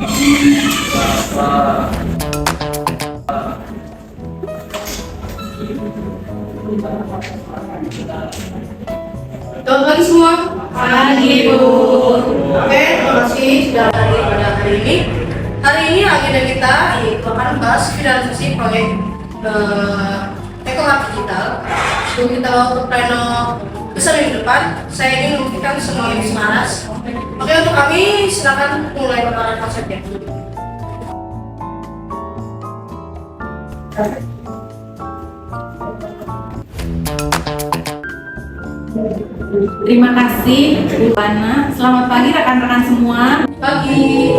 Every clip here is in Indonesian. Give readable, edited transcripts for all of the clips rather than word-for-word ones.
Selamat pagi semua. Pagi, Bu. Oke, terima kasih sudah hadir pada hari ini. Hari ini agenda kita yaitu akan membahas finalisasi proyek Ekonomi Digital. Sebelum kita bawa ke pleno besar minggu depan, saya ingin memberikan semua yang semaras. Oke, untuk kami silakan mulai pemaparan konsepnya. Terima kasih, Bu Wana. Selamat pagi rekan-rekan semua. Pagi.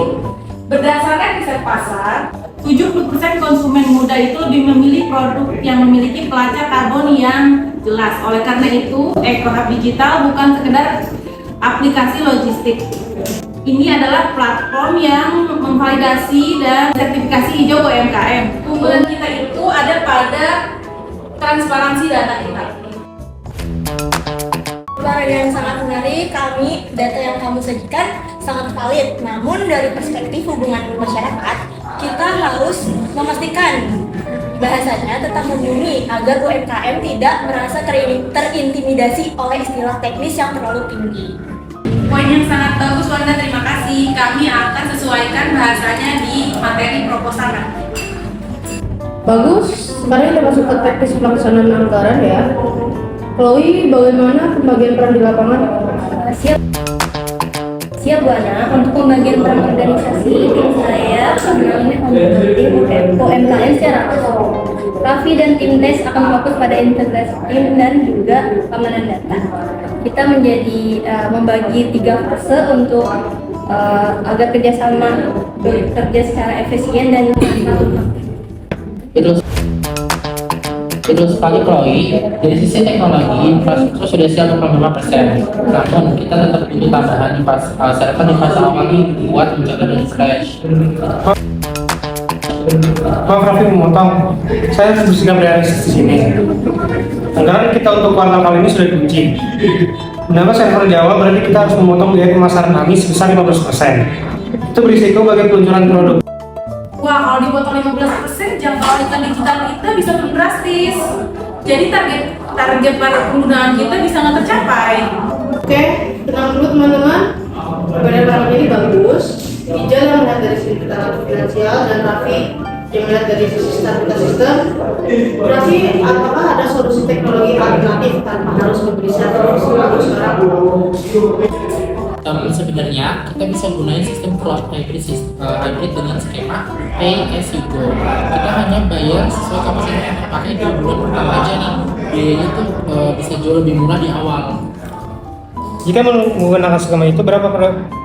Berdasarkan riset pasar, 70% konsumen muda itu lebih memilih produk yang memiliki pelacak karbon yang jelas. Oleh karena itu, EcoHub Digital bukan sekedar aplikasi logistik. Ini adalah platform yang memvalidasi dan sertifikasi hijau UMKM. Keunggulan kita itu ada pada transparansi data kita. Barang yang sangat menarik, data yang kamu sajikan sangat valid. Namun dari perspektif hubungan masyarakat, kita harus memastikan bahasanya tetap mumpuni agar UMKM tidak merasa terintimidasi oleh istilah teknis yang terlalu tinggi. Poin yang sangat bagus, Wanda. Terima kasih. Kami akan sesuaikan bahasanya di materi proposal nanti. Bagus. Sekarang kita masuk ke teknis pelaksanaan anggaran ya. Chloe, bagaimana pembagian peran di lapangan? Siap Bu Ana, untuk pembagian peran organisasi, tim saya sebenarnya membantu UMKM secara langsung. Raffi dan tim DES akan fokus pada integrasi tim dan juga keamanan data. Kita membagi 3 fase untuk agar kerjasama bekerja secara efisien dan Betul sekali Chloe, dari sisi teknologi, infrastruktur sudah siap 25%. Namun, kita tetap butuh tambahan server di fase awal ini buat menjaga dan refresh. Maaf Raffi memotong, saya harus bersikap realistis di sini. Anggaran kita untuk kuartal kali ini sudah dikunci. Menambah server Jawa berarti kita harus memotong biaya pemasaran kami sebesar 15%. Itu berisiko bagi peluncuran produk. Wah, kalau dipotong 15%, jangkauan digital kita bisa turun drastis. Jadi target para penggunaan kita bisa nggak tercapai. Oke, tenang dulu teman-teman. Pada barang ini bagus. Ijal yang melihat dari sisi finansial dan Raffi yang melihat dari sisi stabilitas sistem. Raffi, apakah ada solusi teknologi alternatif tanpa harus membeli server sekarang? Sebenarnya kita bisa gunain sistem cloud hybrid dengan skema pay as you go. Kita hanya bayar sesuai kapasitas yang terpakai di bulan pertama aja nih. Biayanya tuh bisa jauh lebih murah di awal. Jika menggunakan skema itu, berapa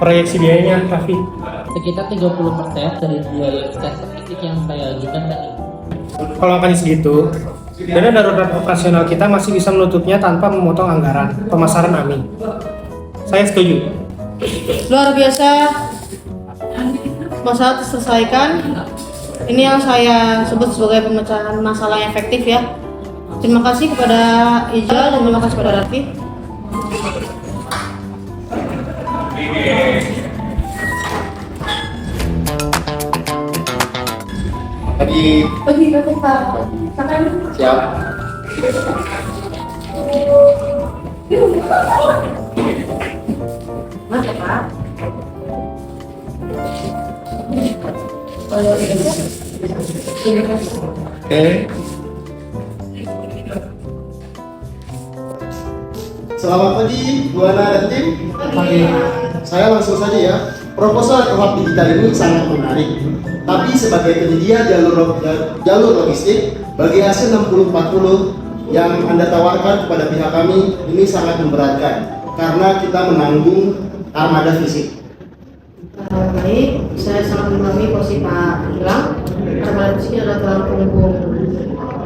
proyeksi biayanya, Raffi? Sekitar 30% dari biaya statistik yang saya ajukan tadi. Kalau angkanya segitu, dana darurat operasional kita masih bisa menutupnya tanpa memotong anggaran pemasaran AMI. Saya setuju. Luar biasa, masalah terselesaikan. Ini yang saya sebut sebagai pemecahan masalah yang efektif ya. Terima kasih kepada Ijal dan terima kasih kepada Raffi. Pagi Pak. Siap. Mas, Pak. Oke. Selamat pagi, Bu Ana dan tim. Saya langsung saja ya. Proposal EcoHub Digital ini sangat menarik. Tapi sebagai penyedia jalur logistik, bagi hasil 60-40 yang Anda tawarkan kepada pihak kami, ini sangat memberatkan karena kita menanggung armada fisik. Baik, saya sangat memahami posisi Pak Gilang. Armada fisiknya adalah tulang punggung.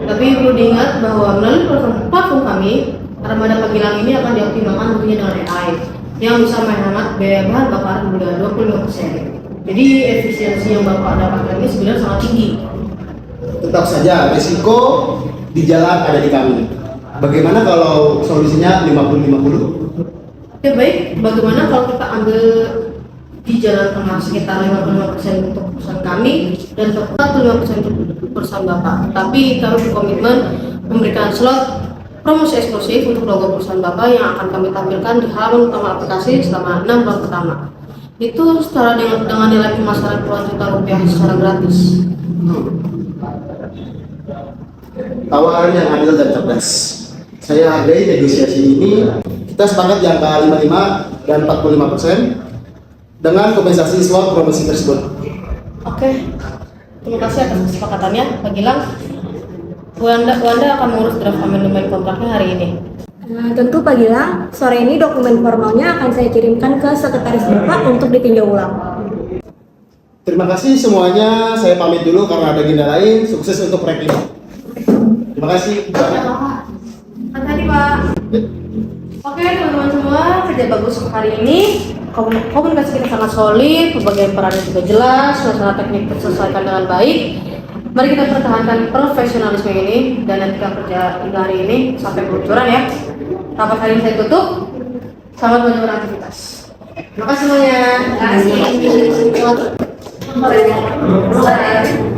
Tapi perlu diingat bahwa melalui platform kami, armada Pak Gilang ini akan dioptimalkan tentunya dengan AI yang bisa menghemat biaya bahan bakar hingga 25%. Jadi efisiensi yang Bapak dapatkan ini sebenarnya sangat tinggi. Tetap saja risiko di jalan ada di kami. Bagaimana kalau solusinya 50-50? Oke baik, bagaimana kalau kita ambil di Jalan Tengah sekitar 55% untuk perusahaan kami dan 45% untuk perusahaan Bapak. Tapi kami berkomitmen memberikan slot promosi eksklusif untuk logo perusahaan Bapak yang akan kami tampilkan di halaman utama aplikasi selama 6 bulan pertama. Itu setara dengan nilai pemasaran puluhan juta rupiah secara gratis. Tawaran yang adil dan cerdas. Saya hargai negosiasi ini. Kita sepakat di angka 55 dan 45% dengan kompensasi slot promosi tersebut. Oke, terima kasih atas kesepakatannya, Pak Gilang. Bu Anda akan mengurus draft amandemen kontraknya hari ini. Tentu Pak Gilang, sore ini dokumen formalnya akan saya kirimkan ke sekretaris Bapak untuk ditinjau ulang. Terima kasih semuanya. Saya pamit dulu karena ada agenda lain. Sukses untuk proyek ini. Terima kasih. Tadi Pak. Oke teman-teman semua, kerja bagus untuk hari ini. Komunikasi kita sangat solid, pembagian perannya juga jelas, masalah teknik terselesaikan dengan baik. Mari kita pertahankan profesionalisme ini dan etika kerja hingga hari ini sampai peluncuran ya. Rapat hari ini saya tutup. Selamat melanjutkan beraktivitas. Terima kasih semuanya. Terima kasih. Terima kasih.